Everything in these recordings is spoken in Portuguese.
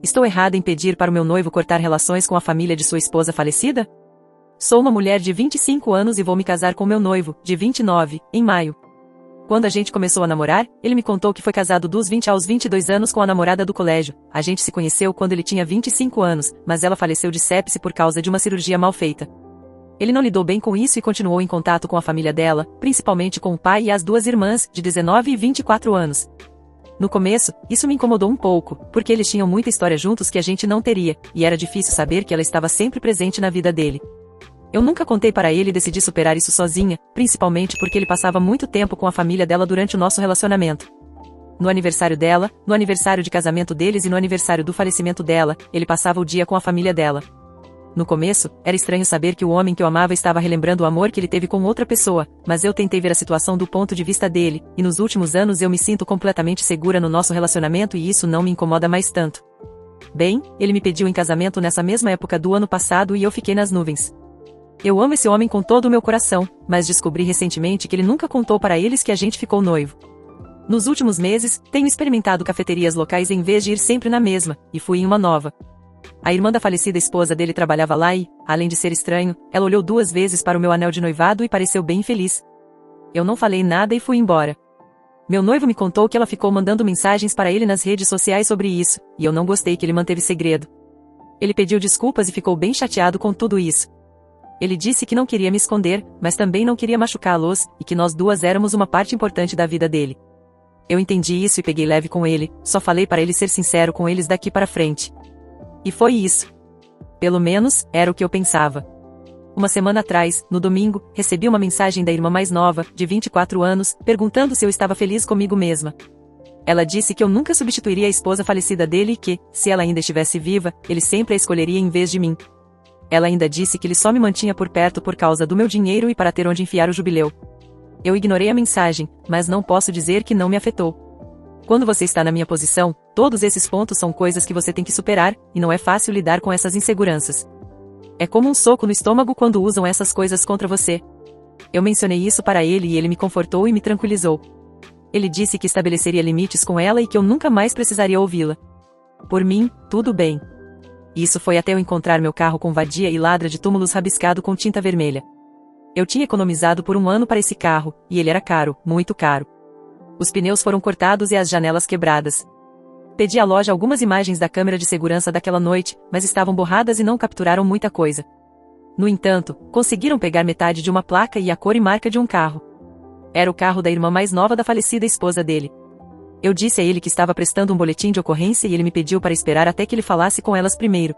Estou errada em pedir para o meu noivo cortar relações com a família de sua esposa falecida? Sou uma mulher de 25 anos e vou me casar com meu noivo, de 29, em maio. Quando a gente começou a namorar, ele me contou que foi casado dos 20 aos 22 anos com a namorada do colégio. A gente se conheceu quando ele tinha 25 anos, mas ela faleceu de sepse por causa de uma cirurgia mal feita. Ele não lidou bem com isso e continuou em contato com a família dela, principalmente com o pai e as duas irmãs, de 19 e 24 anos. No começo, isso me incomodou um pouco, porque eles tinham muita história juntos que a gente não teria, e era difícil saber que ela estava sempre presente na vida dele. Eu nunca contei para ele e decidi superar isso sozinha, principalmente porque ele passava muito tempo com a família dela durante o nosso relacionamento. No aniversário dela, no aniversário de casamento deles e no aniversário do falecimento dela, ele passava o dia com a família dela. No começo, era estranho saber que o homem que eu amava estava relembrando o amor que ele teve com outra pessoa, mas eu tentei ver a situação do ponto de vista dele, e nos últimos anos eu me sinto completamente segura no nosso relacionamento e isso não me incomoda mais tanto. Bem, ele me pediu em casamento nessa mesma época do ano passado e eu fiquei nas nuvens. Eu amo esse homem com todo o meu coração, mas descobri recentemente que ele nunca contou para eles que a gente ficou noivo. Nos últimos meses, tenho experimentado cafeterias locais em vez de ir sempre na mesma, e fui em uma nova. A irmã da falecida esposa dele trabalhava lá e, além de ser estranho, ela olhou 2 vezes para o meu anel de noivado e pareceu bem feliz. Eu não falei nada e fui embora. Meu noivo me contou que ela ficou mandando mensagens para ele nas redes sociais sobre isso, e eu não gostei que ele manteve segredo. Ele pediu desculpas e ficou bem chateado com tudo isso. Ele disse que não queria me esconder, mas também não queria machucá-los, e que nós duas éramos uma parte importante da vida dele. Eu entendi isso e peguei leve com ele, só falei para ele ser sincero com eles daqui para frente. E foi isso. Pelo menos, era o que eu pensava. Uma semana atrás, no domingo, recebi uma mensagem da irmã mais nova, de 24 anos, perguntando se eu estava feliz comigo mesma. Ela disse que eu nunca substituiria a esposa falecida dele e que, se ela ainda estivesse viva, ele sempre a escolheria em vez de mim. Ela ainda disse que ele só me mantinha por perto por causa do meu dinheiro e para ter onde enfiar o jubileu. Eu ignorei a mensagem, mas não posso dizer que não me afetou. Quando você está na minha posição, todos esses pontos são coisas que você tem que superar, e não é fácil lidar com essas inseguranças. É como um soco no estômago quando usam essas coisas contra você. Eu mencionei isso para ele e ele me confortou e me tranquilizou. Ele disse que estabeleceria limites com ela e que eu nunca mais precisaria ouvi-la. Por mim, tudo bem. Isso foi até eu encontrar meu carro com vadia e ladra de túmulos rabiscado com tinta vermelha. Eu tinha economizado por 1 ano para esse carro, e ele era caro, muito caro. Os pneus foram cortados e as janelas quebradas. Pedi à loja algumas imagens da câmera de segurança daquela noite, mas estavam borradas e não capturaram muita coisa. No entanto, conseguiram pegar metade de uma placa e a cor e marca de um carro. Era o carro da irmã mais nova da falecida esposa dele. Eu disse a ele que estava prestando um boletim de ocorrência e ele me pediu para esperar até que ele falasse com elas primeiro.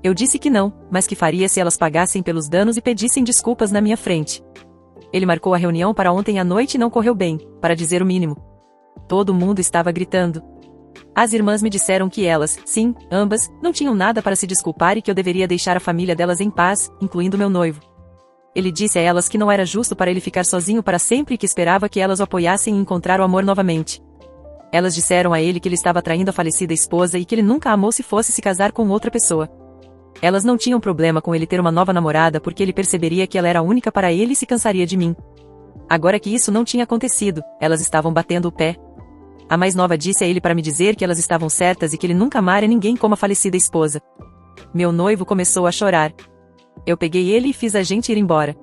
Eu disse que não, mas que faria se elas pagassem pelos danos e pedissem desculpas na minha frente. Ele marcou a reunião para ontem à noite e não correu bem, para dizer o mínimo. Todo mundo estava gritando. As irmãs me disseram que elas, sim, ambas, não tinham nada para se desculpar e que eu deveria deixar a família delas em paz, incluindo meu noivo. Ele disse a elas que não era justo para ele ficar sozinho para sempre e que esperava que elas o apoiassem em encontrar o amor novamente. Elas disseram a ele que ele estava traindo a falecida esposa e que ele nunca a amou se fosse se casar com outra pessoa. Elas não tinham problema com ele ter uma nova namorada porque ele perceberia que ela era única para ele e se cansaria de mim. Agora que isso não tinha acontecido, elas estavam batendo o pé. A mais nova disse a ele para me dizer que elas estavam certas e que ele nunca amara ninguém como a falecida esposa. Meu noivo começou a chorar. Eu peguei ele e fiz a gente ir embora.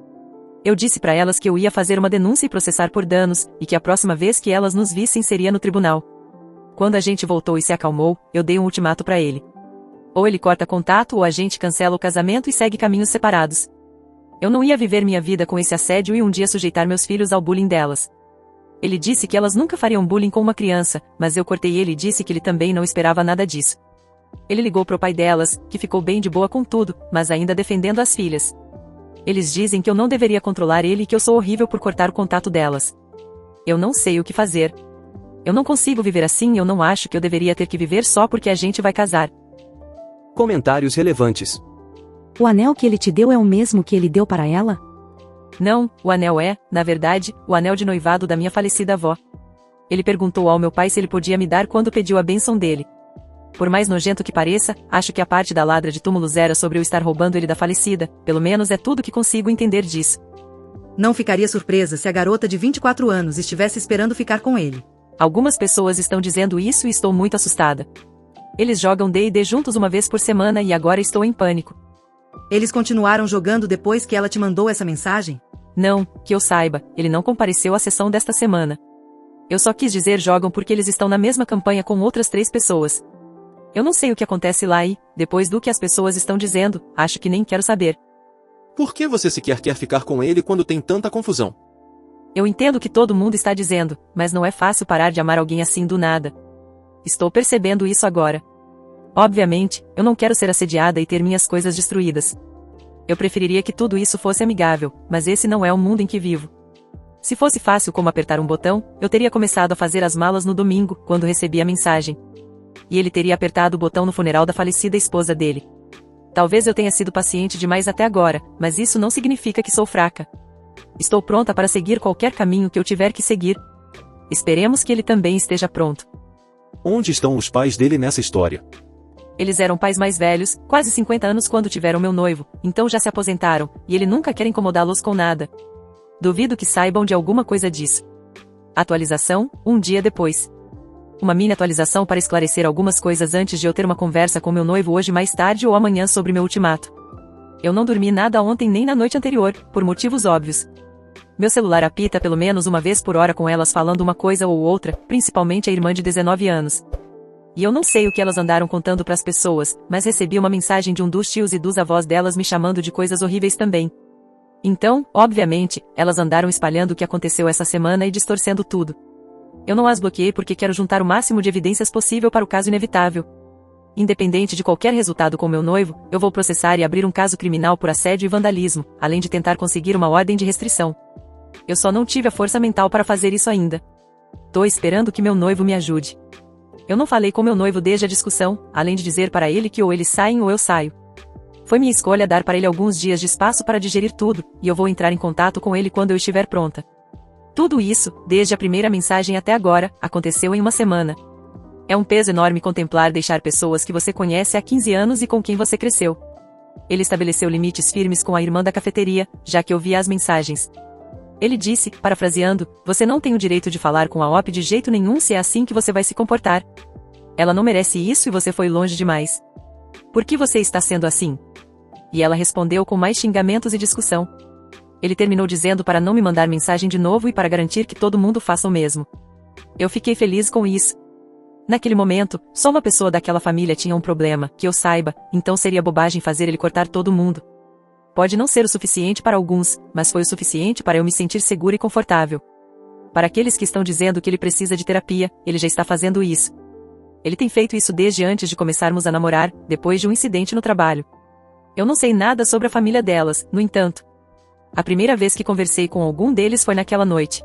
Eu disse para elas que eu ia fazer uma denúncia e processar por danos, e que a próxima vez que elas nos vissem seria no tribunal. Quando a gente voltou e se acalmou, eu dei um ultimato para ele. Ou ele corta contato ou a gente cancela o casamento e segue caminhos separados. Eu não ia viver minha vida com esse assédio e um dia sujeitar meus filhos ao bullying delas. Ele disse que elas nunca fariam bullying com uma criança, mas eu cortei ele e disse que ele também não esperava nada disso. Ele ligou pro pai delas, que ficou bem de boa com tudo, mas ainda defendendo as filhas. Eles dizem que eu não deveria controlar ele e que eu sou horrível por cortar o contato delas. Eu não sei o que fazer. Eu não consigo viver assim e eu não acho que eu deveria ter que viver só porque a gente vai casar. Comentários relevantes. O anel que ele te deu é o mesmo que ele deu para ela? Não, o anel é, na verdade, o anel de noivado da minha falecida avó. Ele perguntou ao meu pai se ele podia me dar quando pediu a bênção dele. Por mais nojento que pareça, acho que a parte da ladra de túmulos era sobre eu estar roubando ele da falecida, pelo menos é tudo que consigo entender disso. Não ficaria surpresa se a garota de 24 anos estivesse esperando ficar com ele. Algumas pessoas estão dizendo isso e estou muito assustada. Eles jogam D&D juntos uma vez por semana e agora estou em pânico. Eles continuaram jogando depois que ela te mandou essa mensagem? Não, que eu saiba, ele não compareceu à sessão desta semana. Eu só quis dizer jogam porque eles estão na mesma campanha com outras 3 pessoas. Eu não sei o que acontece lá e, depois do que as pessoas estão dizendo, acho que nem quero saber. Por que você sequer quer ficar com ele quando tem tanta confusão? Eu entendo o que todo mundo está dizendo, mas não é fácil parar de amar alguém assim do nada. Estou percebendo isso agora. Obviamente, eu não quero ser assediada e ter minhas coisas destruídas. Eu preferiria que tudo isso fosse amigável, mas esse não é o mundo em que vivo. Se fosse fácil como apertar um botão, eu teria começado a fazer as malas no domingo, quando recebi a mensagem. E ele teria apertado o botão no funeral da falecida esposa dele. Talvez eu tenha sido paciente demais até agora, mas isso não significa que sou fraca. Estou pronta para seguir qualquer caminho que eu tiver que seguir. Esperemos que ele também esteja pronto. Onde estão os pais dele nessa história? Eles eram pais mais velhos, quase 50 anos quando tiveram meu noivo, então já se aposentaram, e ele nunca quer incomodá-los com nada. Duvido que saibam de alguma coisa disso. Atualização, um dia depois. Uma mini atualização para esclarecer algumas coisas antes de eu ter uma conversa com meu noivo hoje mais tarde ou amanhã sobre meu ultimato. Eu não dormi nada ontem nem na noite anterior, por motivos óbvios. Meu celular apita pelo menos uma vez por hora com elas falando uma coisa ou outra, principalmente a irmã de 19 anos. E eu não sei o que elas andaram contando para as pessoas, mas recebi uma mensagem de um dos tios e dos avós delas me chamando de coisas horríveis também. Então, obviamente, elas andaram espalhando o que aconteceu essa semana e distorcendo tudo. Eu não as bloqueei porque quero juntar o máximo de evidências possível para o caso inevitável. Independente de qualquer resultado com meu noivo, eu vou processar e abrir um caso criminal por assédio e vandalismo, além de tentar conseguir uma ordem de restrição. Eu só não tive a força mental para fazer isso ainda. Tô esperando que meu noivo me ajude. Eu não falei com meu noivo desde a discussão, além de dizer para ele que ou eles saem ou eu saio. Foi minha escolha dar para ele alguns dias de espaço para digerir tudo, e eu vou entrar em contato com ele quando eu estiver pronta. Tudo isso, desde a primeira mensagem até agora, aconteceu em uma semana. É um peso enorme contemplar deixar pessoas que você conhece há 15 anos e com quem você cresceu. Ele estabeleceu limites firmes com a irmã da cafeteria, já que eu via as mensagens. Ele disse, parafraseando, você não tem o direito de falar com a OP de jeito nenhum se é assim que você vai se comportar. Ela não merece isso e você foi longe demais. Por que você está sendo assim? E ela respondeu com mais xingamentos e discussão. Ele terminou dizendo para não me mandar mensagem de novo e para garantir que todo mundo faça o mesmo. Eu fiquei feliz com isso. Naquele momento, só uma pessoa daquela família tinha um problema, que eu saiba, então seria bobagem fazer ele cortar todo mundo. Pode não ser o suficiente para alguns, mas foi o suficiente para eu me sentir segura e confortável. Para aqueles que estão dizendo que ele precisa de terapia, ele já está fazendo isso. Ele tem feito isso desde antes de começarmos a namorar, depois de um incidente no trabalho. Eu não sei nada sobre a família delas, no entanto. A primeira vez que conversei com algum deles foi naquela noite.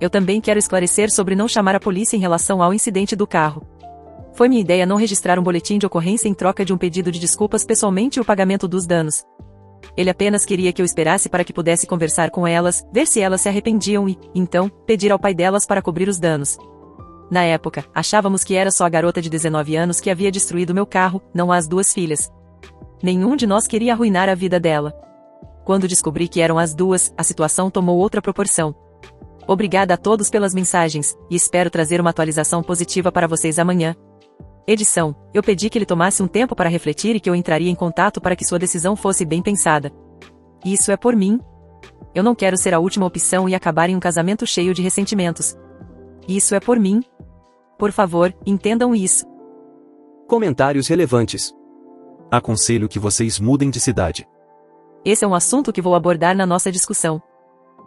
Eu também quero esclarecer sobre não chamar a polícia em relação ao incidente do carro. Foi minha ideia não registrar um boletim de ocorrência em troca de um pedido de desculpas pessoalmente e o pagamento dos danos. Ele apenas queria que eu esperasse para que pudesse conversar com elas, ver se elas se arrependiam e, então, pedir ao pai delas para cobrir os danos. Na época, achávamos que era só a garota de 19 anos que havia destruído meu carro, não as 2 filhas. Nenhum de nós queria arruinar a vida dela. Quando descobri que eram as 2, a situação tomou outra proporção. Obrigada a todos pelas mensagens, e espero trazer uma atualização positiva para vocês amanhã. Edição, eu pedi que ele tomasse um tempo para refletir e que eu entraria em contato para que sua decisão fosse bem pensada. Isso é por mim. Eu não quero ser a última opção e acabar em um casamento cheio de ressentimentos. Isso é por mim. Por favor, entendam isso. Comentários relevantes. Aconselho que vocês mudem de cidade. Esse é um assunto que vou abordar na nossa discussão.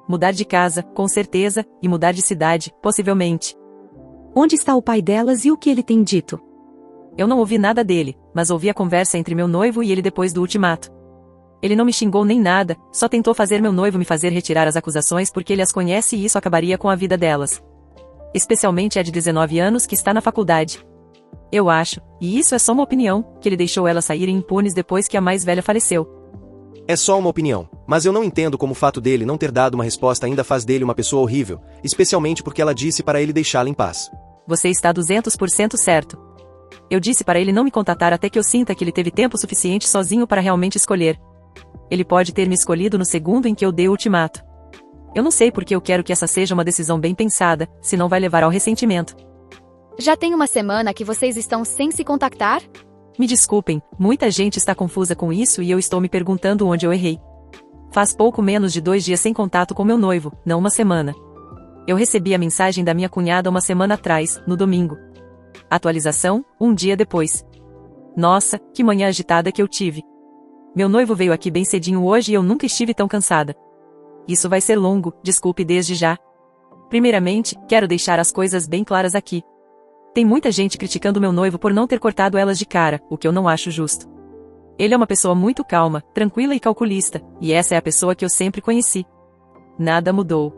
Mudar de casa, com certeza, e mudar de cidade, possivelmente. Onde está o pai delas e o que ele tem dito? Eu não ouvi nada dele, mas ouvi a conversa entre meu noivo e ele depois do ultimato. Ele não me xingou nem nada, só tentou fazer meu noivo me fazer retirar as acusações porque ele as conhece e isso acabaria com a vida delas. Especialmente a de 19 anos que está na faculdade. Eu acho, e isso é só uma opinião, que ele deixou elas saírem impunes depois que a mais velha faleceu. É só uma opinião, mas eu não entendo como o fato dele não ter dado uma resposta ainda faz dele uma pessoa horrível, especialmente porque ela disse para ele deixá-la em paz. Você está 200% certo. Eu disse para ele não me contatar até que eu sinta que ele teve tempo suficiente sozinho para realmente escolher. Ele pode ter me escolhido no segundo em que eu dei o ultimato. Eu não sei porque eu quero que essa seja uma decisão bem pensada, se não vai levar ao ressentimento. Já tem uma semana que vocês estão sem se contactar? Me desculpem, muita gente está confusa com isso e eu estou me perguntando onde eu errei. Faz pouco menos de 2 dias sem contato com meu noivo, não uma semana. Eu recebi a mensagem da minha cunhada uma semana atrás, no domingo. Atualização, 1 dia depois. Nossa, que manhã agitada que eu tive. Meu noivo veio aqui bem cedinho hoje e eu nunca estive tão cansada. Isso vai ser longo, desculpe desde já. Primeiramente, quero deixar as coisas bem claras aqui. Tem muita gente criticando meu noivo por não ter cortado elas de cara, o que eu não acho justo. Ele é uma pessoa muito calma, tranquila e calculista, e essa é a pessoa que eu sempre conheci. Nada mudou.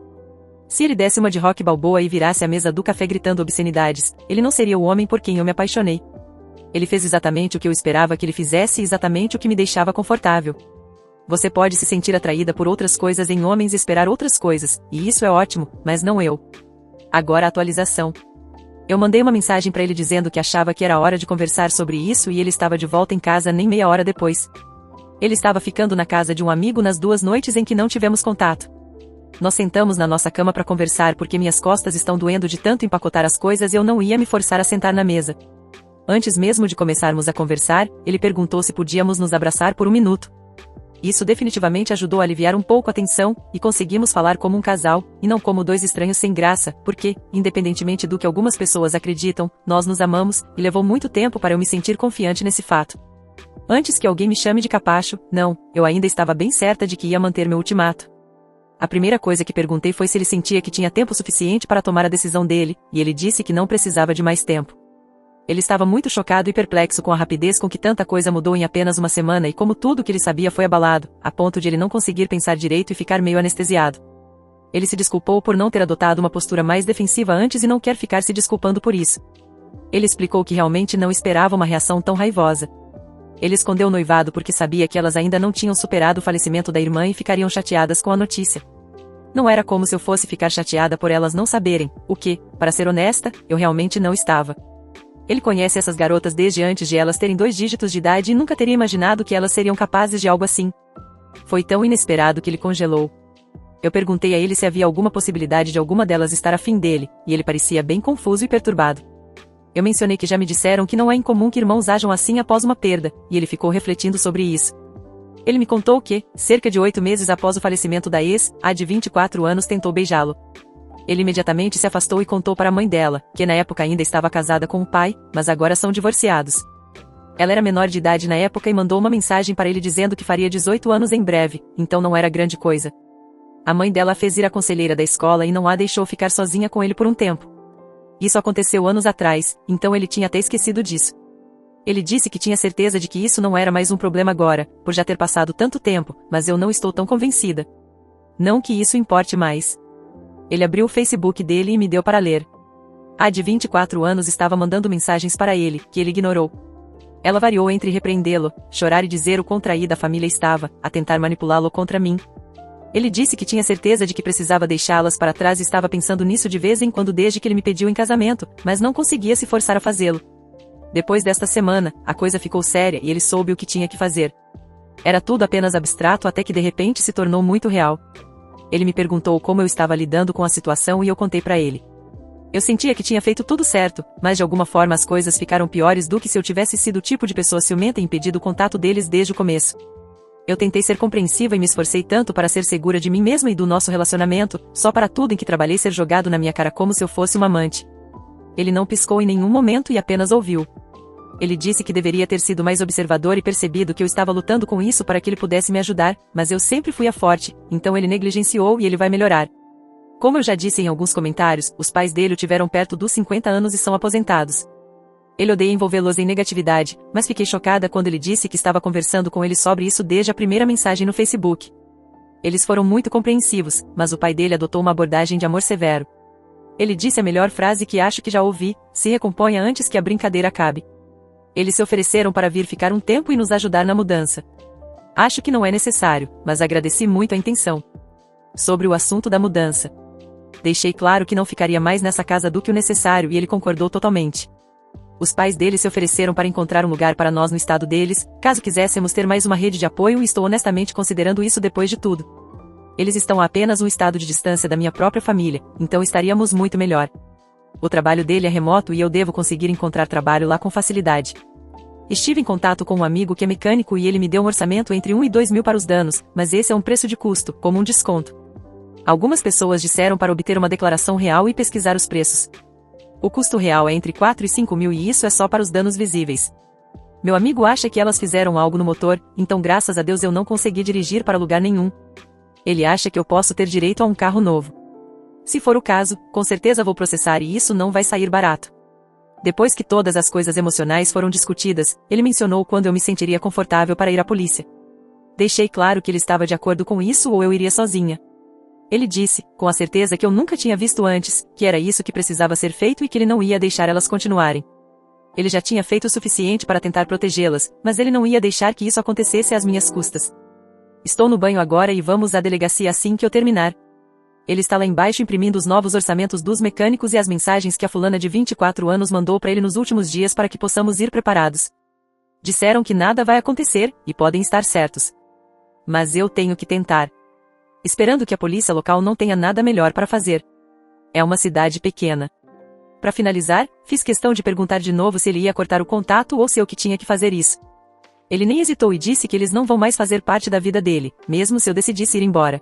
Se ele desse uma de Rock Balboa e virasse a mesa do café gritando obscenidades, ele não seria o homem por quem eu me apaixonei. Ele fez exatamente o que eu esperava que ele fizesse e exatamente o que me deixava confortável. Você pode se sentir atraída por outras coisas em homens e esperar outras coisas, e isso é ótimo, mas não eu. Agora a atualização. Eu mandei uma mensagem para ele dizendo que achava que era hora de conversar sobre isso e ele estava de volta em casa nem meia hora depois. Ele estava ficando na casa de um amigo nas 2 noites em que não tivemos contato. Nós sentamos na nossa cama para conversar porque minhas costas estão doendo de tanto empacotar as coisas e eu não ia me forçar a sentar na mesa. Antes mesmo de começarmos a conversar, ele perguntou se podíamos nos abraçar por 1 minuto. Isso definitivamente ajudou a aliviar um pouco a tensão, e conseguimos falar como um casal, e não como 2 estranhos sem graça, porque, independentemente do que algumas pessoas acreditam, nós nos amamos, e levou muito tempo para eu me sentir confiante nesse fato. Antes que alguém me chame de capacho, não, eu ainda estava bem certa de que ia manter meu ultimato. A primeira coisa que perguntei foi se ele sentia que tinha tempo suficiente para tomar a decisão dele, e ele disse que não precisava de mais tempo. Ele estava muito chocado e perplexo com a rapidez com que tanta coisa mudou em apenas uma semana e como tudo que ele sabia foi abalado, a ponto de ele não conseguir pensar direito e ficar meio anestesiado. Ele se desculpou por não ter adotado uma postura mais defensiva antes e não quer ficar se desculpando por isso. Ele explicou que realmente não esperava uma reação tão raivosa. Ele escondeu o noivado porque sabia que elas ainda não tinham superado o falecimento da irmã e ficariam chateadas com a notícia. Não era como se eu fosse ficar chateada por elas não saberem, o que, para ser honesta, eu realmente não estava. Ele conhece essas garotas desde antes de elas terem 2 dígitos de idade e nunca teria imaginado que elas seriam capazes de algo assim. Foi tão inesperado que ele congelou. Eu perguntei a ele se havia alguma possibilidade de alguma delas estar afim dele, e ele parecia bem confuso e perturbado. Eu mencionei que já me disseram que não é incomum que irmãos ajam assim após uma perda, e ele ficou refletindo sobre isso. Ele me contou que, cerca de 8 meses após o falecimento da ex, a de 24 anos tentou beijá-lo. Ele imediatamente se afastou e contou para a mãe dela, que na época ainda estava casada com o pai, mas agora são divorciados. Ela era menor de idade na época e mandou uma mensagem para ele dizendo que faria 18 anos em breve, então não era grande coisa. A mãe dela a fez ir à conselheira da escola e não a deixou ficar sozinha com ele por um tempo. Isso aconteceu anos atrás, então ele tinha até esquecido disso. Ele disse que tinha certeza de que isso não era mais um problema agora, por já ter passado tanto tempo, mas eu não estou tão convencida. Não que isso importe mais. Ele abriu o Facebook dele e me deu para ler. A de 24 anos estava mandando mensagens para ele, que ele ignorou. Ela variou entre repreendê-lo, chorar e dizer o quão traída a família estava, a tentar manipulá-lo contra mim. Ele disse que tinha certeza de que precisava deixá-las para trás e estava pensando nisso de vez em quando desde que ele me pediu em casamento, mas não conseguia se forçar a fazê-lo. Depois desta semana, a coisa ficou séria e ele soube o que tinha que fazer. Era tudo apenas abstrato até que de repente se tornou muito real. Ele me perguntou como eu estava lidando com a situação e eu contei para ele. Eu sentia que tinha feito tudo certo, mas de alguma forma as coisas ficaram piores do que se eu tivesse sido o tipo de pessoa ciumenta e impedido o contato deles desde o começo. Eu tentei ser compreensiva e me esforcei tanto para ser segura de mim mesma e do nosso relacionamento, só para tudo em que trabalhei ser jogado na minha cara como se eu fosse uma amante. Ele não piscou em nenhum momento e apenas ouviu. Ele disse que deveria ter sido mais observador e percebido que eu estava lutando com isso para que ele pudesse me ajudar, mas eu sempre fui a forte, então ele negligenciou e ele vai melhorar. Como eu já disse em alguns comentários, os pais dele o tiveram perto dos 50 anos e são aposentados. Ele odeia envolvê-los em negatividade, mas fiquei chocada quando ele disse que estava conversando com ele sobre isso desde a primeira mensagem no Facebook. Eles foram muito compreensivos, mas o pai dele adotou uma abordagem de amor severo. Ele disse a melhor frase que acho que já ouvi: se recomponha antes que a brincadeira acabe. Eles se ofereceram para vir ficar um tempo e nos ajudar na mudança. Acho que não é necessário, mas agradeci muito a intenção. Sobre o assunto da mudança. Deixei claro que não ficaria mais nessa casa do que o necessário e ele concordou totalmente. Os pais dele se ofereceram para encontrar um lugar para nós no estado deles, caso quiséssemos ter mais uma rede de apoio e estou honestamente considerando isso depois de tudo. Eles estão a apenas um estado de distância da minha própria família, então estaríamos muito melhor. O trabalho dele é remoto e eu devo conseguir encontrar trabalho lá com facilidade. Estive em contato com um amigo que é mecânico e ele me deu um orçamento entre 1 e 2 mil para os danos, mas esse é um preço de custo, como um desconto. Algumas pessoas disseram para obter uma declaração real e pesquisar os preços. O custo real é entre 4 e 5 mil e isso é só para os danos visíveis. Meu amigo acha que elas fizeram algo no motor, então graças a Deus eu não consegui dirigir para lugar nenhum. Ele acha que eu posso ter direito a um carro novo. Se for o caso, com certeza vou processar e isso não vai sair barato. Depois que todas as coisas emocionais foram discutidas, ele mencionou quando eu me sentiria confortável para ir à polícia. Deixei claro que ele estava de acordo com isso ou eu iria sozinha. Ele disse, com a certeza que eu nunca tinha visto antes, que era isso que precisava ser feito e que ele não ia deixar elas continuarem. Ele já tinha feito o suficiente para tentar protegê-las, mas ele não ia deixar que isso acontecesse às minhas custas. Estou no banho agora e vamos à delegacia assim que eu terminar. Ele está lá embaixo imprimindo os novos orçamentos dos mecânicos e as mensagens que a fulana de 24 anos mandou para ele nos últimos dias para que possamos ir preparados. Disseram que nada vai acontecer, e podem estar certos. Mas eu tenho que tentar. Esperando que a polícia local não tenha nada melhor para fazer. É uma cidade pequena. Para finalizar, fiz questão de perguntar de novo se ele ia cortar o contato ou se eu que tinha que fazer isso. Ele nem hesitou e disse que eles não vão mais fazer parte da vida dele, mesmo se eu decidisse ir embora.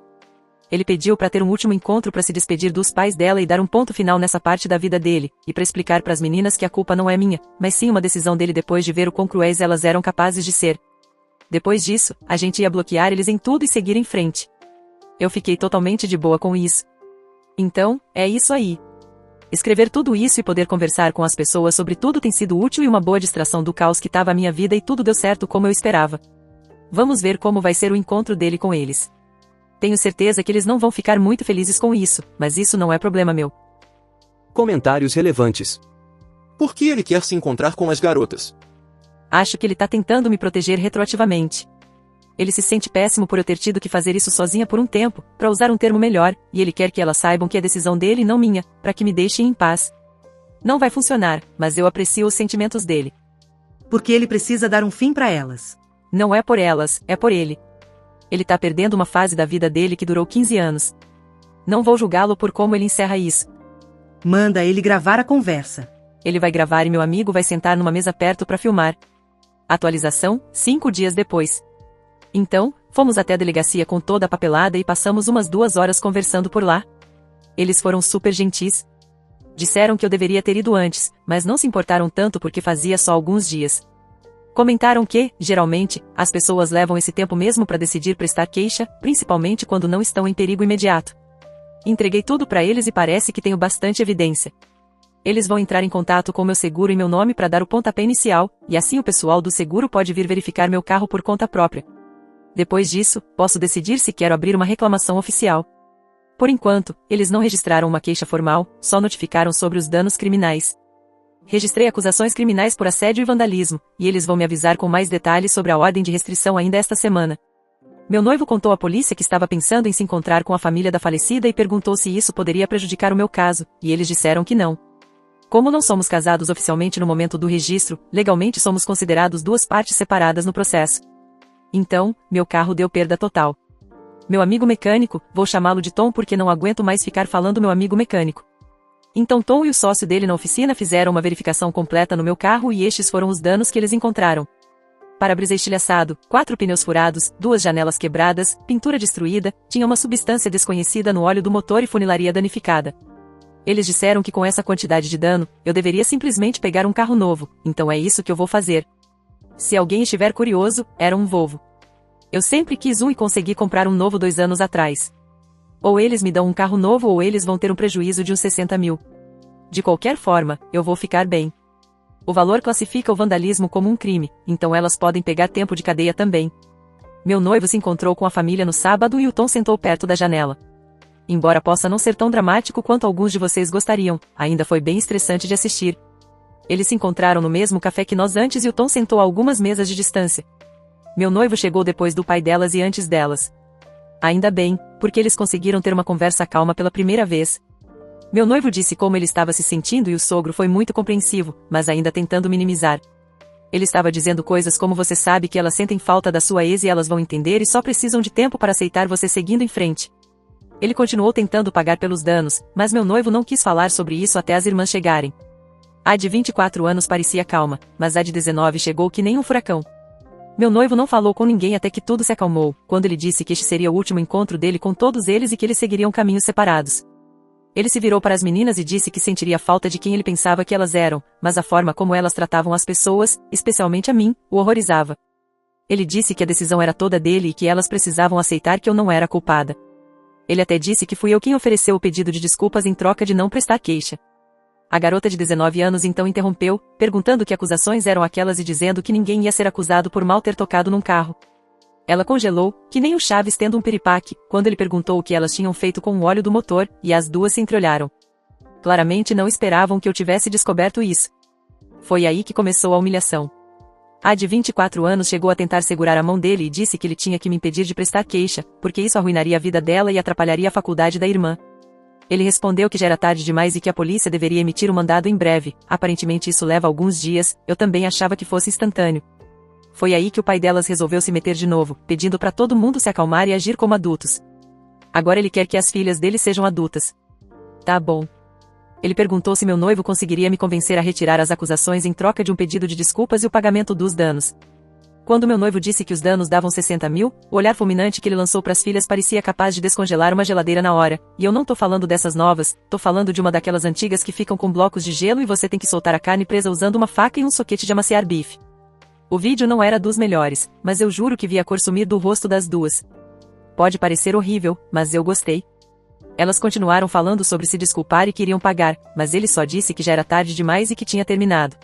Ele pediu para ter um último encontro para se despedir dos pais dela e dar um ponto final nessa parte da vida dele, e para explicar para as meninas que a culpa não é minha, mas sim uma decisão dele depois de ver o quão cruéis elas eram capazes de ser. Depois disso, a gente ia bloquear eles em tudo e seguir em frente. Eu fiquei totalmente de boa com isso. Então, é isso aí. Escrever tudo isso e poder conversar com as pessoas sobre tudo tem sido útil e uma boa distração do caos que estava a minha vida e tudo deu certo como eu esperava. Vamos ver como vai ser o encontro dele com eles. Tenho certeza que eles não vão ficar muito felizes com isso, mas isso não é problema meu. Comentários relevantes. Por que ele quer se encontrar com as garotas? Acho que ele tá tentando me proteger retroativamente. Ele se sente péssimo por eu ter tido que fazer isso sozinha por um tempo, para usar um termo melhor, e ele quer que elas saibam que é decisão dele e não minha, para que me deixem em paz. Não vai funcionar, mas eu aprecio os sentimentos dele. Porque ele precisa dar um fim para elas. Não é por elas, é por ele. Ele tá perdendo uma fase da vida dele que durou 15 anos. Não vou julgá-lo por como ele encerra isso. Manda ele gravar a conversa. Ele vai gravar e meu amigo vai sentar numa mesa perto para filmar. Atualização, 5 dias depois. Então, fomos até a delegacia com toda a papelada e passamos umas 2 horas conversando por lá. Eles foram super gentis. Disseram que eu deveria ter ido antes, mas não se importaram tanto porque fazia só alguns dias. Comentaram que, geralmente, as pessoas levam esse tempo mesmo para decidir prestar queixa, principalmente quando não estão em perigo imediato. Entreguei tudo para eles e parece que tenho bastante evidência. Eles vão entrar em contato com meu seguro e meu nome para dar o pontapé inicial, e assim o pessoal do seguro pode vir verificar meu carro por conta própria. Depois disso, posso decidir se quero abrir uma reclamação oficial. Por enquanto, eles não registraram uma queixa formal, só notificaram sobre os danos criminais. Registrei acusações criminais por assédio e vandalismo, e eles vão me avisar com mais detalhes sobre a ordem de restrição ainda esta semana. Meu noivo contou à polícia que estava pensando em se encontrar com a família da falecida e perguntou se isso poderia prejudicar o meu caso, e eles disseram que não. Como não somos casados oficialmente no momento do registro, legalmente somos considerados 2 partes separadas no processo. Então, meu carro deu perda total. Meu amigo mecânico, vou chamá-lo de Tom porque não aguento mais ficar falando meu amigo mecânico. Então Tom e o sócio dele na oficina fizeram uma verificação completa no meu carro e estes foram os danos que eles encontraram. Para-brisa estilhaçado, 4 pneus furados, 2 janelas quebradas, pintura destruída, tinha uma substância desconhecida no óleo do motor e funilaria danificada. Eles disseram que com essa quantidade de dano, eu deveria simplesmente pegar um carro novo, então é isso que eu vou fazer. Se alguém estiver curioso, era um Volvo. Eu sempre quis um e consegui comprar um novo 2 anos atrás. Ou eles me dão um carro novo ou eles vão ter um prejuízo de uns 60 mil. De qualquer forma, eu vou ficar bem. O valor classifica o vandalismo como um crime, então elas podem pegar tempo de cadeia também. Meu noivo se encontrou com a família no sábado e o Tom sentou perto da janela. Embora possa não ser tão dramático quanto alguns de vocês gostariam, ainda foi bem estressante de assistir. Eles se encontraram no mesmo café que nós antes e o Tom sentou a algumas mesas de distância. Meu noivo chegou depois do pai delas e antes delas. Ainda bem, porque eles conseguiram ter uma conversa calma pela primeira vez. Meu noivo disse como ele estava se sentindo e o sogro foi muito compreensivo, mas ainda tentando minimizar. Ele estava dizendo coisas como você sabe que elas sentem falta da sua ex e elas vão entender e só precisam de tempo para aceitar você seguindo em frente. Ele continuou tentando pagar pelos danos, mas meu noivo não quis falar sobre isso até as irmãs chegarem. A de 24 anos parecia calma, mas a de 19 chegou que nem um furacão. Meu noivo não falou com ninguém até que tudo se acalmou, quando ele disse que este seria o último encontro dele com todos eles e que eles seguiriam caminhos separados. Ele se virou para as meninas e disse que sentiria falta de quem ele pensava que elas eram, mas a forma como elas tratavam as pessoas, especialmente a mim, o horrorizava. Ele disse que a decisão era toda dele e que elas precisavam aceitar que eu não era a culpada. Ele até disse que fui eu quem ofereceu o pedido de desculpas em troca de não prestar queixa. A garota de 19 anos então interrompeu, perguntando que acusações eram aquelas e dizendo que ninguém ia ser acusado por mal ter tocado num carro. Ela congelou, que nem o Chaves tendo um piripaque, quando ele perguntou o que elas tinham feito com o óleo do motor, e as duas se entreolharam. Claramente não esperavam que eu tivesse descoberto isso. Foi aí que começou a humilhação. A de 24 anos chegou a tentar segurar a mão dele e disse que ele tinha que me impedir de prestar queixa, porque isso arruinaria a vida dela e atrapalharia a faculdade da irmã. Ele respondeu que já era tarde demais e que a polícia deveria emitir um mandado em breve, aparentemente isso leva alguns dias, eu também achava que fosse instantâneo. Foi aí que o pai delas resolveu se meter de novo, pedindo para todo mundo se acalmar e agir como adultos. Agora ele quer que as filhas dele sejam adultas. Tá bom. Ele perguntou se meu noivo conseguiria me convencer a retirar as acusações em troca de um pedido de desculpas e o pagamento dos danos. Quando meu noivo disse que os danos davam 60 mil, o olhar fulminante que ele lançou para as filhas parecia capaz de descongelar uma geladeira na hora, e eu não tô falando dessas novas, tô falando de uma daquelas antigas que ficam com blocos de gelo e você tem que soltar a carne presa usando uma faca e um soquete de amaciar bife. O vídeo não era dos melhores, mas eu juro que vi a cor sumir do rosto das duas. Pode parecer horrível, mas eu gostei. Elas continuaram falando sobre se desculpar e queriam pagar, mas ele só disse que já era tarde demais e que tinha terminado.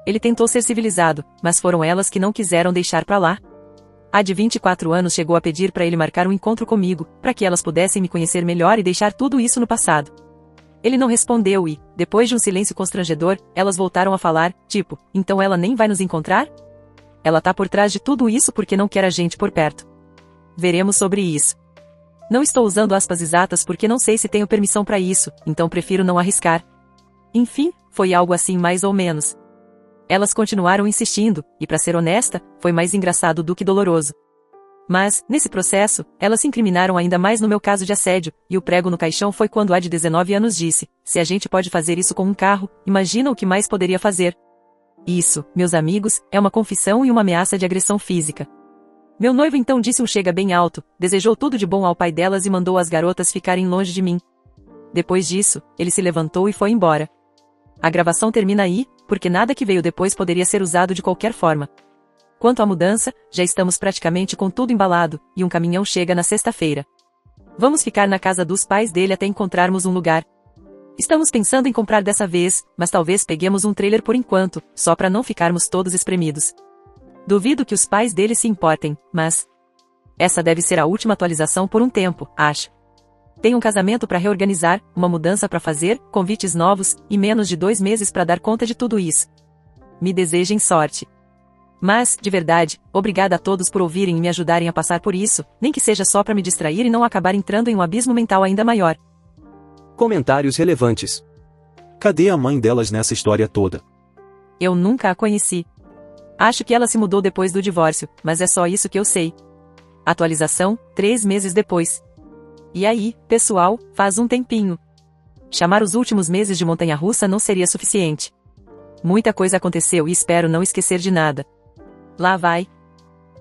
Ele tentou ser civilizado, mas foram elas que não quiseram deixar pra lá. A de 24 anos chegou a pedir para ele marcar um encontro comigo, para que elas pudessem me conhecer melhor e deixar tudo isso no passado. Ele não respondeu e, depois de um silêncio constrangedor, elas voltaram a falar, tipo, então ela nem vai nos encontrar? Ela tá por trás de tudo isso porque não quer a gente por perto. Veremos sobre isso. Não estou usando aspas exatas porque não sei se tenho permissão para isso, então prefiro não arriscar. Enfim, foi algo assim mais ou menos. Elas continuaram insistindo, e para ser honesta, foi mais engraçado do que doloroso. Mas, nesse processo, elas se incriminaram ainda mais no meu caso de assédio, e o prego no caixão foi quando a de 19 anos disse, se a gente pode fazer isso com um carro, imagina o que mais poderia fazer. Isso, meus amigos, é uma confissão e uma ameaça de agressão física. Meu noivo então disse um chega bem alto, desejou tudo de bom ao pai delas e mandou as garotas ficarem longe de mim. Depois disso, ele se levantou e foi embora. A gravação termina aí, porque nada que veio depois poderia ser usado de qualquer forma. Quanto à mudança, já estamos praticamente com tudo embalado, e um caminhão chega na sexta-feira. Vamos ficar na casa dos pais dele até encontrarmos um lugar. Estamos pensando em comprar dessa vez, mas talvez peguemos um trailer por enquanto, só para não ficarmos todos espremidos. Duvido que os pais dele se importem, mas... essa deve ser a última atualização por um tempo, acho. Tem um casamento para reorganizar, uma mudança para fazer, convites novos, e menos de 2 meses para dar conta de tudo isso. Me desejem sorte. Mas, de verdade, obrigada a todos por ouvirem e me ajudarem a passar por isso, nem que seja só para me distrair e não acabar entrando em um abismo mental ainda maior. Comentários relevantes. Cadê a mãe delas nessa história toda? Eu nunca a conheci. Acho que ela se mudou depois do divórcio, mas é só isso que eu sei. Atualização, 3 meses depois. E aí, pessoal, faz um tempinho. Chamar os últimos meses de montanha-russa não seria suficiente. Muita coisa aconteceu e espero não esquecer de nada. Lá vai.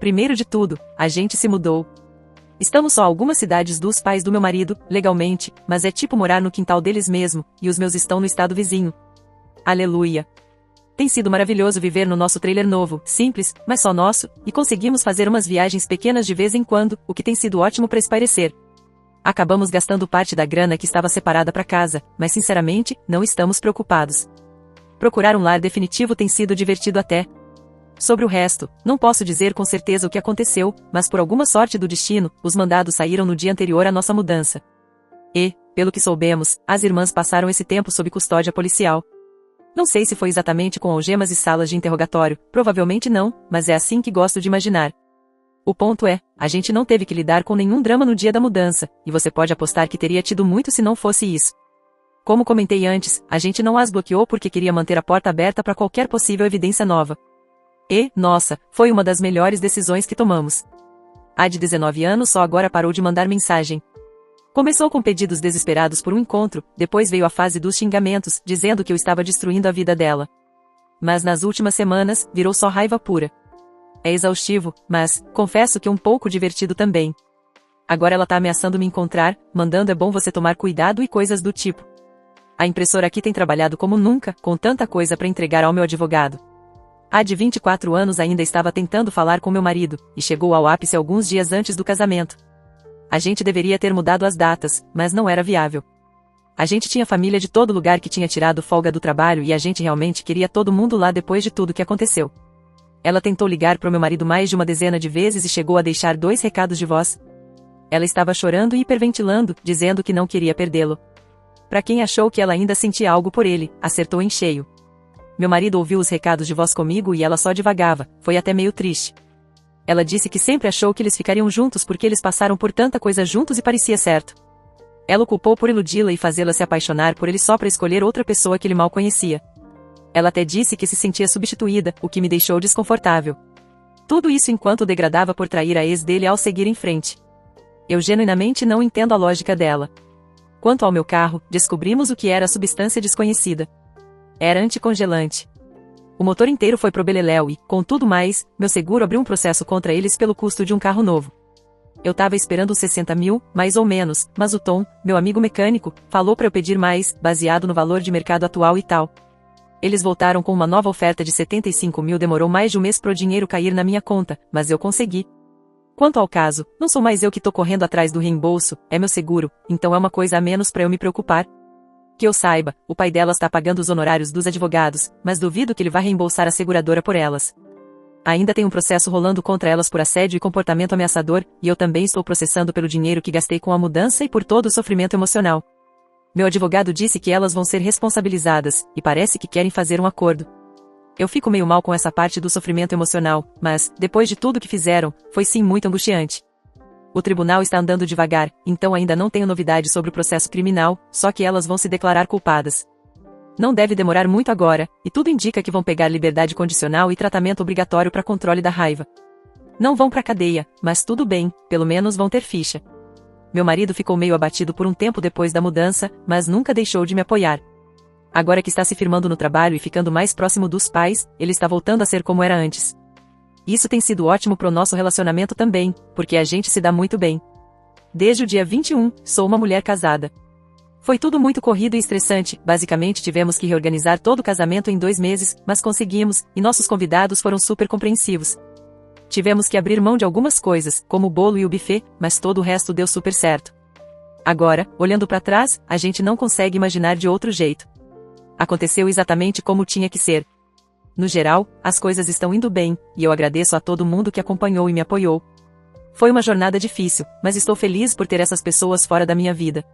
Primeiro de tudo, a gente se mudou. Estamos só a algumas cidades dos pais do meu marido, legalmente, mas é tipo morar no quintal deles mesmo, e os meus estão no estado vizinho. Aleluia. Tem sido maravilhoso viver no nosso trailer novo, simples, mas só nosso, e conseguimos fazer umas viagens pequenas de vez em quando, o que tem sido ótimo para espairecer. Acabamos gastando parte da grana que estava separada para casa, mas sinceramente, não estamos preocupados. Procurar um lar definitivo tem sido divertido até. Sobre o resto, não posso dizer com certeza o que aconteceu, mas por alguma sorte do destino, os mandados saíram no dia anterior à nossa mudança. E, pelo que soubemos, as irmãs passaram esse tempo sob custódia policial. Não sei se foi exatamente com algemas e salas de interrogatório, provavelmente não, mas é assim que gosto de imaginar. O ponto é, a gente não teve que lidar com nenhum drama no dia da mudança, e você pode apostar que teria tido muito se não fosse isso. Como comentei antes, a gente não as bloqueou porque queria manter a porta aberta para qualquer possível evidência nova. E, nossa, foi uma das melhores decisões que tomamos. A de 19 anos só agora parou de mandar mensagem. Começou com pedidos desesperados por um encontro, depois veio a fase dos xingamentos, dizendo que eu estava destruindo a vida dela. Mas nas últimas semanas, virou só raiva pura. É exaustivo, mas, confesso que um pouco divertido também. Agora ela tá ameaçando me encontrar, mandando é bom você tomar cuidado e coisas do tipo. A impressora aqui tem trabalhado como nunca, com tanta coisa para entregar ao meu advogado. A de 24 anos ainda estava tentando falar com meu marido, e chegou ao ápice alguns dias antes do casamento. A gente deveria ter mudado as datas, mas não era viável. A gente tinha família de todo lugar que tinha tirado folga do trabalho e a gente realmente queria todo mundo lá depois de tudo que aconteceu. Ela tentou ligar para o meu marido mais de uma dezena de vezes e chegou a deixar 2 recados de voz. Ela estava chorando e hiperventilando, dizendo que não queria perdê-lo. Para quem achou que ela ainda sentia algo por ele, acertou em cheio. Meu marido ouviu os recados de voz comigo e ela só divagava, foi até meio triste. Ela disse que sempre achou que eles ficariam juntos porque eles passaram por tanta coisa juntos e parecia certo. Ela o culpou por iludi-la e fazê-la se apaixonar por ele só para escolher outra pessoa que ele mal conhecia. Ela até disse que se sentia substituída, o que me deixou desconfortável. Tudo isso enquanto o degradava por trair a ex dele ao seguir em frente. Eu genuinamente não entendo a lógica dela. Quanto ao meu carro, descobrimos o que era a substância desconhecida. Era anticongelante. O motor inteiro foi pro beleléu e, com tudo mais, meu seguro abriu um processo contra eles pelo custo de um carro novo. Eu tava esperando os 60 mil, mais ou menos, mas o Tom, meu amigo mecânico, falou para eu pedir mais, baseado no valor de mercado atual e tal. Eles voltaram com uma nova oferta de 75 mil, demorou mais de um mês pro dinheiro cair na minha conta, mas eu consegui. Quanto ao caso, não sou mais eu que tô correndo atrás do reembolso, é meu seguro, então é uma coisa a menos para eu me preocupar. Que eu saiba, o pai delas está pagando os honorários dos advogados, mas duvido que ele vá reembolsar a seguradora por elas. Ainda tem um processo rolando contra elas por assédio e comportamento ameaçador, e eu também estou processando pelo dinheiro que gastei com a mudança e por todo o sofrimento emocional. Meu advogado disse que elas vão ser responsabilizadas, e parece que querem fazer um acordo. Eu fico meio mal com essa parte do sofrimento emocional, mas, depois de tudo que fizeram, foi sim muito angustiante. O tribunal está andando devagar, então ainda não tenho novidade sobre o processo criminal, só que elas vão se declarar culpadas. Não deve demorar muito agora, e tudo indica que vão pegar liberdade condicional e tratamento obrigatório para controle da raiva. Não vão pra cadeia, mas tudo bem, pelo menos vão ter ficha. Meu marido ficou meio abatido por um tempo depois da mudança, mas nunca deixou de me apoiar. Agora que está se firmando no trabalho e ficando mais próximo dos pais, ele está voltando a ser como era antes. Isso tem sido ótimo pro nosso relacionamento também, porque a gente se dá muito bem. Desde o dia 21, sou uma mulher casada. Foi tudo muito corrido e estressante, basicamente tivemos que reorganizar todo o casamento em 2 meses, mas conseguimos, e nossos convidados foram super compreensivos. Tivemos que abrir mão de algumas coisas, como o bolo e o buffet, mas todo o resto deu super certo. Agora, olhando para trás, a gente não consegue imaginar de outro jeito. Aconteceu exatamente como tinha que ser. No geral, as coisas estão indo bem, e eu agradeço a todo mundo que acompanhou e me apoiou. Foi uma jornada difícil, mas estou feliz por ter essas pessoas fora da minha vida.